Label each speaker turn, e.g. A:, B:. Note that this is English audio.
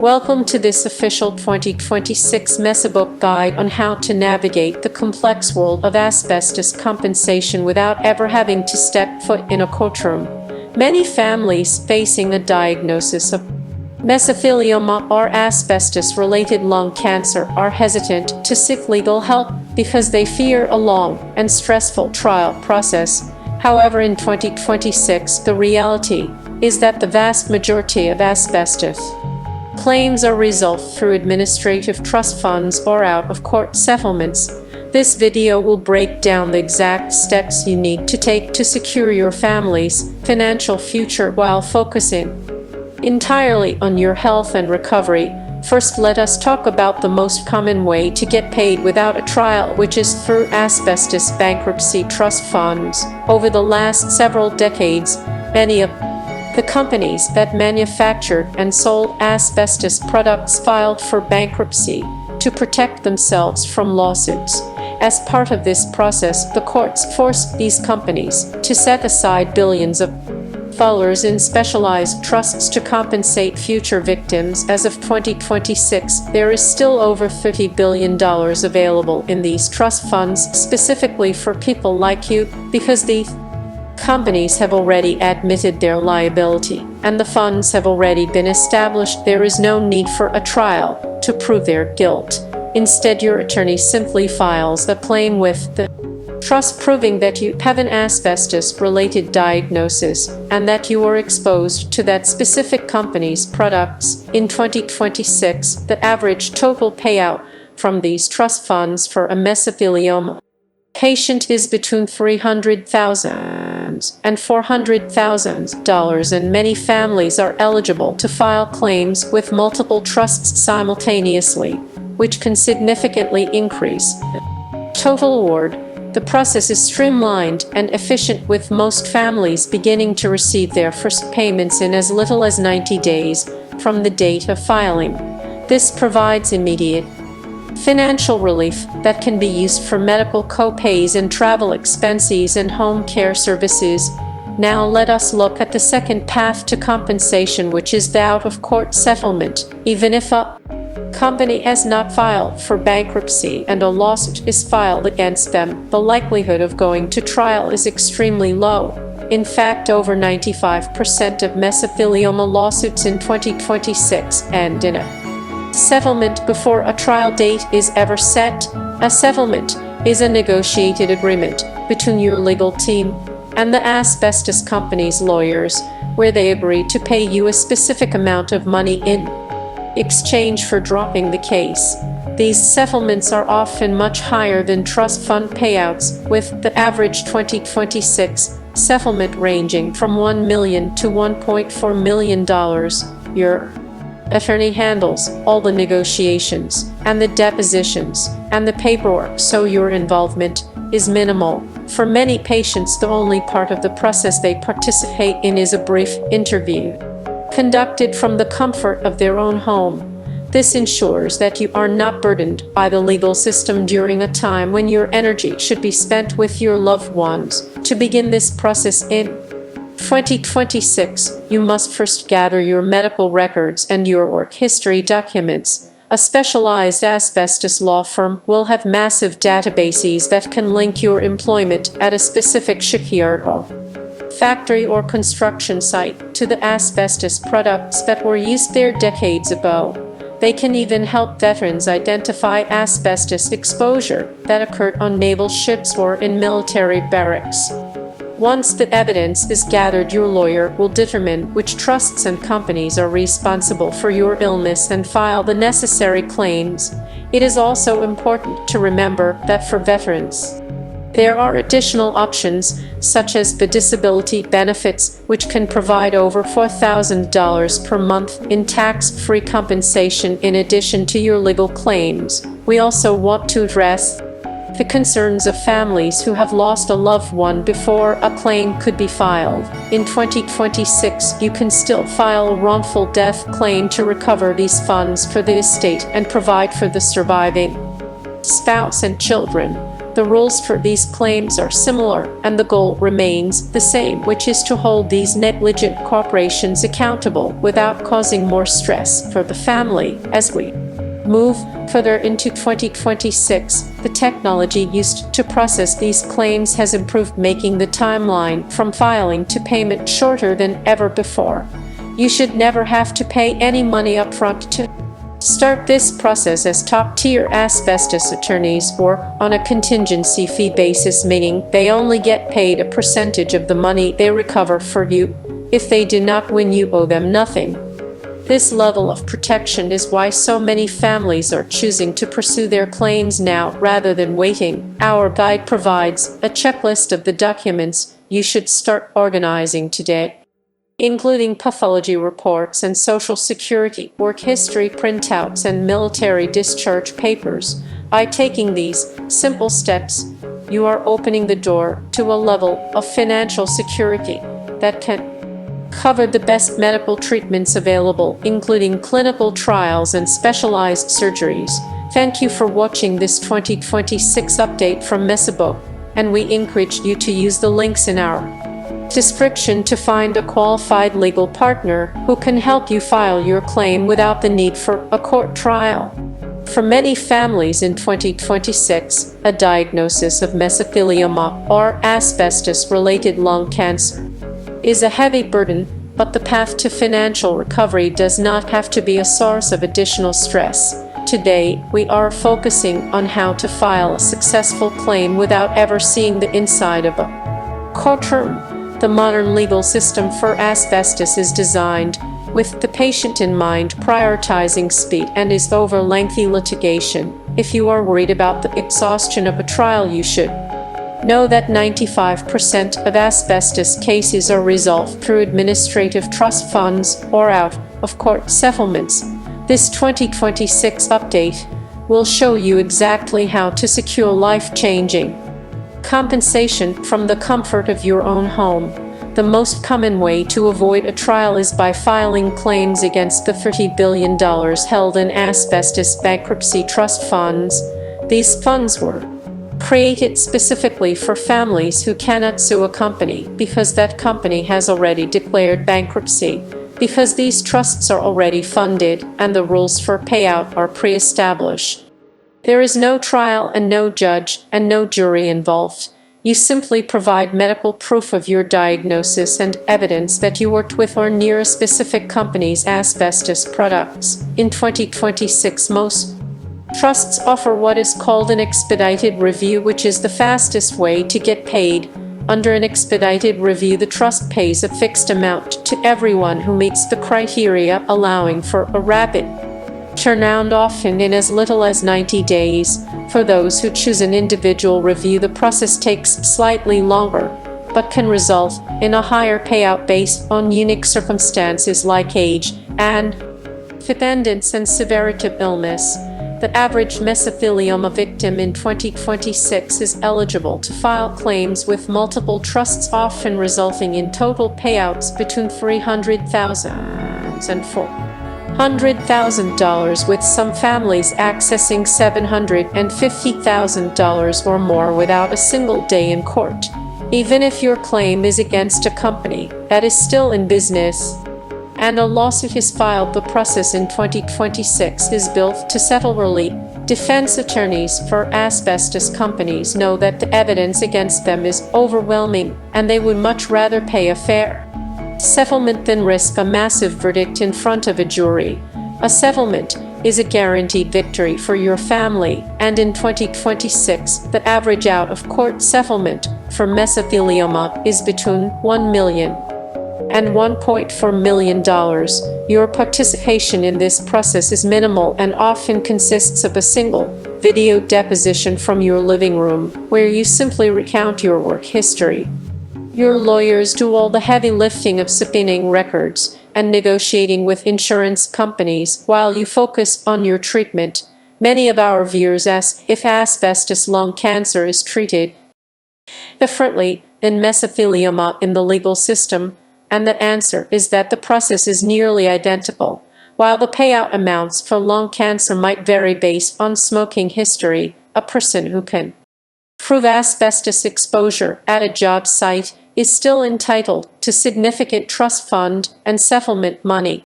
A: Welcome to this official 2026 Mesobook guide on how to navigate the complex world of asbestos compensation without ever having to step foot in a courtroom. Many families facing a diagnosis of mesothelioma or asbestos-related lung cancer are hesitant to seek legal help because they fear a long and stressful trial process. However, in 2026, the reality is that the vast majority of asbestos claims are resolved through administrative trust funds or out-of-court settlements. This video will break down the exact steps you need to take to secure your family's financial future while focusing entirely on your health and recovery. First, let us talk about the most common way to get paid without a trial, which is through asbestos bankruptcy trust funds. Over the last several decades, many of the companies that manufactured and sold asbestos products filed for bankruptcy to protect themselves from lawsuits. As part of this process, the courts forced these companies to set aside billions of dollars in specialized trusts to compensate future victims. As of 2026, there is still over $30 billion available in these trust funds specifically for people like you, because the companies have already admitted their liability, and the funds have already been established. There is no need for a trial to prove their guilt. Instead, your attorney simply files a claim with the trust proving that you have an asbestos-related diagnosis and that you were exposed to that specific company's products. In 2026, the average total payout from these trust funds for a mesothelioma patient is between $300,000 and $400,000, and many families are eligible to file claims with multiple trusts simultaneously, which can significantly increase the total award. The process is streamlined and efficient, with most families beginning to receive their first payments in as little as 90 days from the date of filing. This provides immediate financial relief that can be used for medical co-pays and travel expenses and home care services. Now let us look at the second path to compensation, which is the out-of-court settlement. Even if a company has not filed for bankruptcy and a lawsuit is filed against them, the likelihood of going to trial is extremely low. In fact, over 95% of mesothelioma lawsuits in 2026 end in a settlement before a trial date is ever set. A settlement is a negotiated agreement between your legal team and the asbestos company's lawyers, where they agree to pay you a specific amount of money in exchange for dropping the case. These settlements are often much higher than trust fund payouts, with the average 2026 settlement ranging from $1 million to $1.4 million. Your attorney handles all the negotiations and the depositions and the paperwork, so your involvement is minimal. For many patients, the only part of the process they participate in is a brief interview conducted from the comfort of their own home. This ensures that you are not burdened by the legal system during a time when your energy should be spent with your loved ones. To begin this process in 2026, you must first gather your medical records and your work history documents. A specialized asbestos law firm will have massive databases that can link your employment at a specific shipyard, factory, or construction site to the asbestos products that were used there decades ago. They can even help veterans identify asbestos exposure that occurred on naval ships or in military barracks. Once the evidence is gathered, your lawyer will determine which trusts and companies are responsible for your illness and file the necessary claims. It is also important to remember that for veterans, there are additional options, such as the disability benefits, which can provide over $4,000 per month in tax-free compensation in addition to your legal claims. We also want to address the concerns of families who have lost a loved one before a claim could be filed. In 2026, you can still file a wrongful death claim to recover these funds for the estate and provide for the surviving spouse and children. The rules for these claims are similar, and the goal remains the same, which is to hold these negligent corporations accountable without causing more stress for the family. As we move further into 2026, the technology used to process these claims has improved, making the timeline from filing to payment shorter than ever before. You should never have to pay any money upfront to start this process as top-tier asbestos attorneys, or on a contingency fee basis, meaning they only get paid a percentage of the money they recover for you. If they do not win, you owe them nothing. This level of protection is why so many families are choosing to pursue their claims now rather than waiting. Our guide provides a checklist of the documents you should start organizing today, including pathology reports and Social Security work history printouts and military discharge papers. By taking these simple steps, you are opening the door to a level of financial security that can cover the best medical treatments available, including clinical trials and specialized surgeries. Thank you for watching this 2026 update from Mesothelioma, and we encourage you to use the links in our description to find a qualified legal partner who can help you file your claim without the need for a court trial. For many families in 2026, a diagnosis of mesothelioma, or asbestos-related lung cancer, is a heavy burden, but the path to financial recovery does not have to be a source of additional stress. Today, we are focusing on how to file a successful claim without ever seeing the inside of a courtroom. The modern legal system for asbestos is designed with the patient in mind, prioritizing speed and is over lengthy litigation. If you are worried about the exhaustion of a trial, you should know that 95% of asbestos cases are resolved through administrative trust funds or out-of-court settlements. This 2026 update will show you exactly how to secure life-changing compensation from the comfort of your own home. The most common way to avoid a trial is by filing claims against the $30 billion held in asbestos bankruptcy trust funds. These funds were created specifically for families who cannot sue a company because that company has already declared bankruptcy, because these trusts are already funded and the rules for payout are pre-established. There is no trial and no judge and no jury involved. You simply provide medical proof of your diagnosis and evidence that you worked with or near a specific company's asbestos products. In 2026, most trusts offer what is called an expedited review, which is the fastest way to get paid. Under an expedited review, the trust pays a fixed amount to everyone who meets the criteria, allowing for a rapid turnaround, often in as little as 90 days. For those who choose an individual review, the process takes slightly longer, but can result in a higher payout based on unique circumstances like age and dependence and severity of illness. The average mesothelioma victim in 2026 is eligible to file claims with multiple trusts, often resulting in total payouts between $300,000 and $400,000, with some families accessing $750,000 or more without a single day in court. Even if your claim is against a company that is still in business and a lawsuit is filed, the process in 2026 is built to settle relief. Defense attorneys for asbestos companies know that the evidence against them is overwhelming, and they would much rather pay a fair settlement than risk a massive verdict in front of a jury. A settlement is a guaranteed victory for your family, and in 2026, the average out-of-court settlement for mesothelioma is between $1 million and $1.4 million. Your participation in this process is minimal and often consists of a single video deposition from your living room, where you simply recount your work history. Your lawyers do all the heavy lifting of subpoenaing records and negotiating with insurance companies while you focus on your treatment. Many of our viewers ask if asbestos lung cancer is treated differently than mesothelioma in the legal system, and the answer is that the process is nearly identical. While the payout amounts for lung cancer might vary based on smoking history, a person who can prove asbestos exposure at a job site is still entitled to significant trust fund and settlement money.